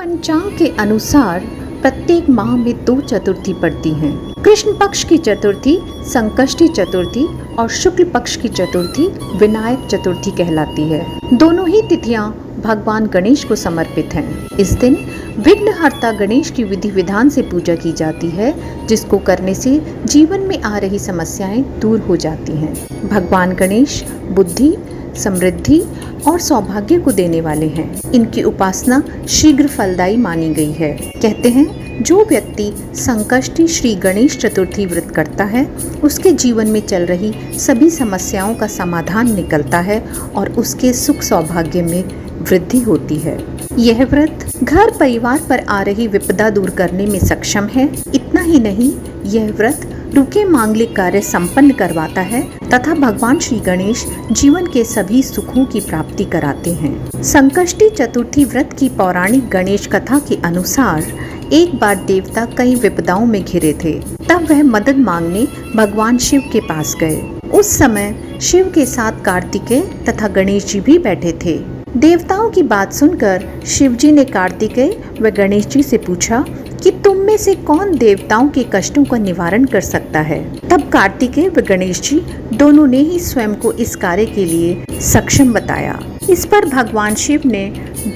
पंचांग के अनुसार प्रत्येक माह में 2 चतुर्थी पड़ती हैं। कृष्ण पक्ष की चतुर्थी संकष्टी चतुर्थी और शुक्ल पक्ष की चतुर्थी विनायक चतुर्थी कहलाती है। दोनों ही तिथियां भगवान गणेश को समर्पित हैं। इस दिन विघ्नहर्ता गणेश की विधि विधान से पूजा की जाती है, जिसको करने से जीवन में आ रही समस्याएं दूर हो जाती हैं। भगवान गणेश बुद्धि, समृद्धि और सौभाग्य को देने वाले हैं। इनकी उपासना शीघ्र फलदायी मानी गई है। कहते हैं जो व्यक्ति संकष्टी श्री गणेश चतुर्थी व्रत करता है, उसके जीवन में चल रही सभी समस्याओं का समाधान निकलता है और उसके सुख सौभाग्य में वृद्धि होती है। यह व्रत घर परिवार पर आ रही विपदा दूर करने में सक्षम है। इतना ही नहीं, यह व्रत रुके मांगलिक कार्य संपन्न करवाता है तथा भगवान श्री गणेश जीवन के सभी सुखों की प्राप्ति कराते हैं। संकष्टी चतुर्थी व्रत की पौराणिक गणेश कथा के अनुसार एक बार देवता कई विपदाओं में घिरे थे। तब वह मदद मांगने भगवान शिव के पास गए। उस समय शिव के साथ कार्तिकेय तथा गणेश जी भी बैठे थे। देवताओं की बात सुनकर शिव जी ने कार्तिकेय व गणेश जी से पूछा कि तुम में से कौन देवताओं के कष्टों का निवारण कर सकता है। तब कार्तिकेय व गणेश जी दोनों ने ही स्वयं को इस कार्य के लिए सक्षम बताया। इस पर भगवान शिव ने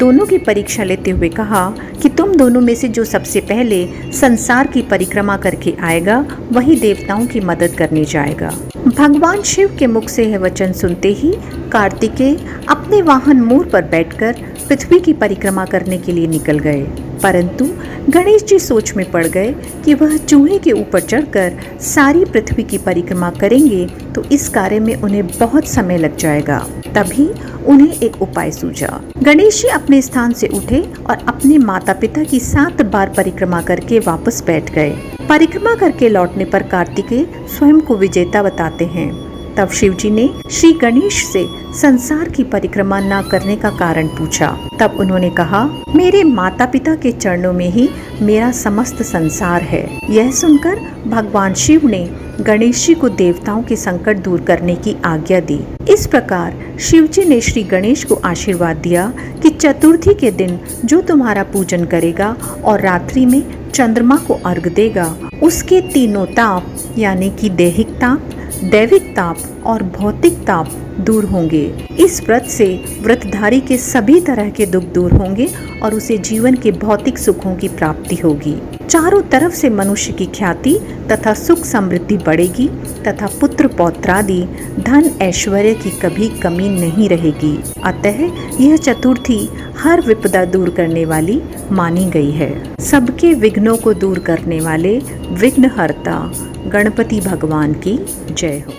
दोनों की परीक्षा लेते हुए कहा कि तुम दोनों में से जो सबसे पहले संसार की परिक्रमा करके आएगा, वही देवताओं की मदद करने जाएगा। भगवान शिव के मुख से यह वचन सुनते ही कार्तिकेय अपने वाहन मोर पर बैठकर पृथ्वी की परिक्रमा करने के लिए निकल गए। परंतु गणेश जी सोच में पड़ गए कि वह चूहे के ऊपर चढ़कर सारी पृथ्वी की परिक्रमा करेंगे तो इस कार्य में उन्हें बहुत समय लग जाएगा। तभी उन्हें एक उपाय सूझा। गणेश जी अपने स्थान से उठे और अपने माता पिता की 7 बार परिक्रमा करके वापस बैठ गए। परिक्रमा करके लौटने पर कार्तिकेय स्वयं को विजेता बताते हैं। तब शिव जी ने श्री गणेश से संसार की परिक्रमा न करने का कारण पूछा। तब उन्होंने कहा, मेरे माता पिता के चरणों में ही मेरा समस्त संसार है। यह सुनकर भगवान शिव ने गणेश जी को देवताओं के संकट दूर करने की आज्ञा दी। इस प्रकार शिव जी ने श्री गणेश को आशीर्वाद दिया कि चतुर्थी के दिन जो तुम्हारा पूजन करेगा और रात्रि में चंद्रमा को अर्घ देगा, उसके तीनों ताप यानी कि दैहिक ताप, दैविक ताप और भौतिक ताप दूर होंगे। इस व्रत से व्रतधारी के सभी तरह के दुख दूर होंगे और उसे जीवन के भौतिक सुखों की प्राप्ति होगी। चारों तरफ से मनुष्य की ख्याति तथा सुख समृद्धि बढ़ेगी तथा पुत्र पौत्रादि धन ऐश्वर्य की कभी कमी नहीं रहेगी। अतः यह चतुर्थी हर विपदा दूर करने वाली मानी गई है। सबके विघ्नों को दूर करने वाले विघ्नहर्ता गणपति भगवान की जय हो।